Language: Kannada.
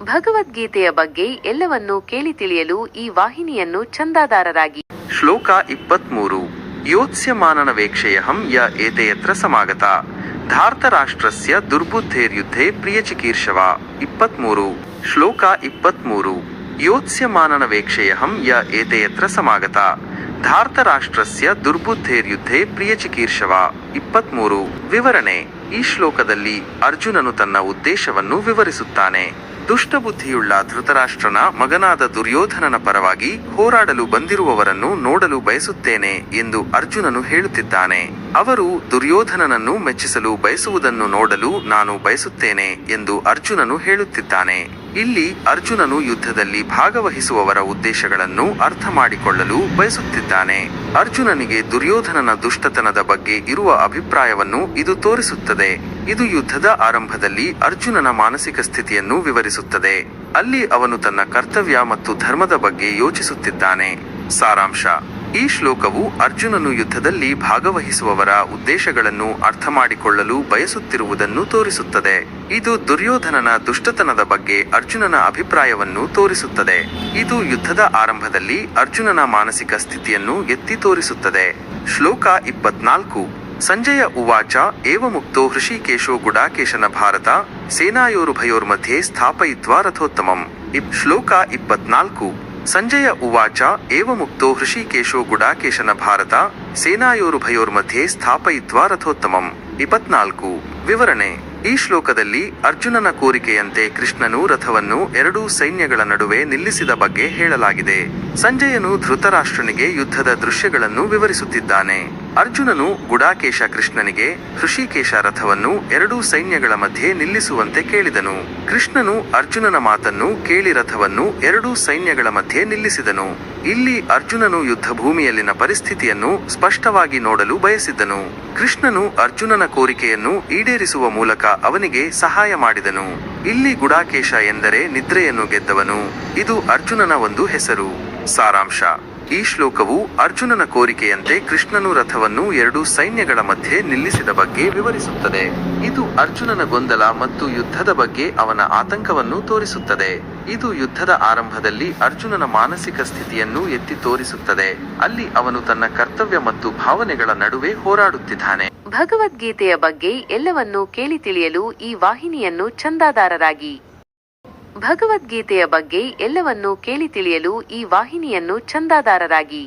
ಭಗವದ್ಗೀತೆಯ ಬಗ್ಗೆ ಎಲ್ಲವನ್ನೂ ಕೇಳಿ ತಿಳಿಯಲು ಈ ವಾಹಿನಿಯನ್ನು ಚಂದಾದಾರರಾಗಿ. ಶ್ಲೋಕ 23 ಯೋತ್ಸ್ಯಮಾನನವೇಕ್ಷಯಹಂ ಯ ಏತಯತ್ರ ಸಮಾಗತ ಧಾರ್ತರಾಷ್ಟ್ರಸ್ಯ ದುರ್ಬುದ್ಧೇರ್ಯುದ್ಧೇ ಪ್ರಿಯಚಿಕೀರ್ಷವ. 23 ಶ್ಲೋಕ 23 ಯೋತ್ಸ್ಯಮಾನನವೇಕ್ಷಯಹಂ ಯ ಏತಯತ್ರ ಸಮಾಗತ ಧಾರ್ತರಾಷ್ಟ್ರಸ್ಯ ದುರ್ಬುದ್ಧೇರ್ಯುದ್ಧೇ ಪ್ರಿಯಚಿಕೀರ್ಷವ. 23 ವಿವರಣೆ. ಈ ಶ್ಲೋಕದಲ್ಲಿ ಅರ್ಜುನನು ತನ್ನ ಉದ್ದೇಶವನ್ನು ವಿವರಿಸುತ್ತಾನೆ. ದುಷ್ಟಬುದ್ಧಿಯುಳ್ಳ ಧೃತರಾಷ್ಟ್ರನ ಮಗನಾದ ದುರ್ಯೋಧನನ ಪರವಾಗಿ ಹೋರಾಡಲು ಬಂದಿರುವವರನ್ನು ನೋಡಲು ಬಯಸುತ್ತೇನೆ ಎಂದು ಅರ್ಜುನನು ಹೇಳುತ್ತಿದ್ದಾನೆ. ಅವರು ದುರ್ಯೋಧನನನ್ನು ಮೆಚ್ಚಿಸಲು ಬಯಸುವುದನ್ನು ನೋಡಲು ನಾನು ಬಯಸುತ್ತೇನೆ ಎಂದು ಅರ್ಜುನನು ಹೇಳುತ್ತಿದ್ದಾನೆ. ಇಲ್ಲಿ ಅರ್ಜುನನು ಯುದ್ಧದಲ್ಲಿ ಭಾಗವಹಿಸುವವರ ಉದ್ದೇಶಗಳನ್ನು ಅರ್ಥ ಮಾಡಿಕೊಳ್ಳಲು ಬಯಸುತ್ತಿದ್ದಾನೆ. ಅರ್ಜುನನಿಗೆ ದುರ್ಯೋಧನನ ದುಷ್ಟತನದ ಬಗ್ಗೆ ಇರುವ ಅಭಿಪ್ರಾಯವನ್ನು ಇದು ತೋರಿಸುತ್ತದೆ. ಇದು ಯುದ್ಧದ ಆರಂಭದಲ್ಲಿ ಅರ್ಜುನನ ಮಾನಸಿಕ ಸ್ಥಿತಿಯನ್ನು ವಿವರಿಸುತ್ತದೆ. ಅಲ್ಲಿ ಅವನು ತನ್ನ ಕರ್ತವ್ಯ ಮತ್ತು ಧರ್ಮದ ಬಗ್ಗೆ ಯೋಚಿಸುತ್ತಿದ್ದಾನೆ. ಸಾರಾಂಶ. ಈ ಶ್ಲೋಕವು ಅರ್ಜುನನು ಯುದ್ಧದಲ್ಲಿ ಭಾಗವಹಿಸುವವರ ಉದ್ದೇಶಗಳನ್ನು ಅರ್ಥ ಮಾಡಿಕೊಳ್ಳಲು ಬಯಸುತ್ತಿರುವುದನ್ನು ತೋರಿಸುತ್ತದೆ. ಇದು ದುರ್ಯೋಧನನ ದುಷ್ಟತನದ ಬಗ್ಗೆ ಅರ್ಜುನನ ಅಭಿಪ್ರಾಯವನ್ನು ತೋರಿಸುತ್ತದೆ. ಇದು ಯುದ್ಧದ ಆರಂಭದಲ್ಲಿ ಅರ್ಜುನನ ಮಾನಸಿಕ ಸ್ಥಿತಿಯನ್ನು ಎತ್ತಿ ತೋರಿಸುತ್ತದೆ. ಶ್ಲೋಕ 24 ಸಂಜಯ ಉವಾಚ ಏವಮುಕ್ತೋ ಹೃಷೀಕೇಶೋ ಗುಡಾಕೇಶನ ಭಾರತ ಸೇನಾಯೋರುಭಯೋರ್मध्ये ಸ್ಥಾಪಯಿತ್ವಾ ರಥೋತ್ತಮಂ. ಶ್ಲೋಕ 24 ಸಂಜಯ ಉವಾಚ ಏವಮುಕ್ತೋ ಹೃಷೀಕೇಶೋ ಗುಡಾಕೇಶನ ಭಾರತ ಸೇನಾಯೋರುಭಯೋರ್मध्ये ಸ್ಥಾಪಯಿತ್ವಾ ರಥೋತ್ತಮಂ. 24 ವಿವರಣೆ. ಈ ಶ್ಲೋಕದಲ್ಲಿ ಅರ್ಜುನನ ಕೋರಿಕೆಯಂತೆ ಕೃಷ್ಣನು ರಥವನ್ನು ಎರಡೂ ಸೈನ್ಯಗಳ ನಡುವೆ ನಿಲ್ಲಿಸಿದ ಬಗ್ಗೆ ಹೇಳಲಾಗಿದೆ. ಸಂಜಯನು ಧೃತರಾಷ್ಟ್ರನಿಗೆ ಯುದ್ಧದ ದೃಶ್ಯಗಳನ್ನು ವಿವರಿಸುತ್ತಿದ್ದಾನೆ. ಅರ್ಜುನನು ಗುಡಾಕೇಶ ಕೃಷ್ಣನಿಗೆ ಹೃಷೀಕೇಶ ರಥವನ್ನು ಎರಡೂ ಸೈನ್ಯಗಳ ಮಧ್ಯೆ ನಿಲ್ಲಿಸುವಂತೆ ಕೇಳಿದನು. ಕೃಷ್ಣನು ಅರ್ಜುನನ ಮಾತನ್ನು ಕೇಳಿ ರಥವನ್ನು ಎರಡೂ ಸೈನ್ಯಗಳ ಮಧ್ಯೆ ನಿಲ್ಲಿಸಿದನು. ಇಲ್ಲಿ ಅರ್ಜುನನು ಯುದ್ಧ ಭೂಮಿಯಲ್ಲಿನ ಪರಿಸ್ಥಿತಿಯನ್ನು ಸ್ಪಷ್ಟವಾಗಿ ನೋಡಲು ಬಯಸಿದ್ದನು. ಕೃಷ್ಣನು ಅರ್ಜುನನ ಕೋರಿಕೆಯನ್ನು ಈಡೇರಿಸುವ ಮೂಲಕ ಅವನಿಗೆ ಸಹಾಯ ಮಾಡಿದನು. ಇಲ್ಲಿ ಗುಡಾಕೇಶ ಎಂದರೆ ನಿದ್ರೆಯನ್ನು ಗೆದ್ದವನು. ಇದು ಅರ್ಜುನನ ಒಂದು ಹೆಸರು. ಸಾರಾಂಶ. ಈ ಶ್ಲೋಕವು ಅರ್ಜುನನ ಕೋರಿಕೆಯಂತೆ ಕೃಷ್ಣನು ರಥವನ್ನು ಎರಡೂ ಸೈನ್ಯಗಳ ಮಧ್ಯೆ ನಿಲ್ಲಿಸಿದ ಬಗ್ಗೆ ವಿವರಿಸುತ್ತದೆ. ಇದು ಅರ್ಜುನನ ಗೊಂದಲ ಮತ್ತು ಯುದ್ಧದ ಬಗ್ಗೆ ಅವನ ಆತಂಕವನ್ನು ತೋರಿಸುತ್ತದೆ. ಇದು ಯುದ್ಧದ ಆರಂಭದಲ್ಲಿ ಅರ್ಜುನನ ಮಾನಸಿಕ ಸ್ಥಿತಿಯನ್ನು ಎತ್ತಿ ತೋರಿಸುತ್ತದೆ. ಅಲ್ಲಿ ಅವನು ತನ್ನ ಕರ್ತವ್ಯ ಮತ್ತು ಭಾವನೆಗಳ ನಡುವೆ ಹೋರಾಡುತ್ತಿದ್ದಾನೆ. ಭಗವದ್ಗೀತೆಯ ಬಗ್ಗೆ ಎಲ್ಲವನ್ನೂ ಕೇಳಿ ತಿಳಿಯಲು ಈ ವಾಹಿನಿಯನ್ನು ಚಂದಾದಾರರಾಗಿ. ಭಗವದ್ಗೀತೆಯ ಬಗ್ಗೆ ಎಲ್ಲವನ್ನೂ ಕೇಳಿ ತಿಳಿಯಲು ಈ ವಾಹಿನಿಯನ್ನು ಚಂದಾದಾರರಾಗಿ.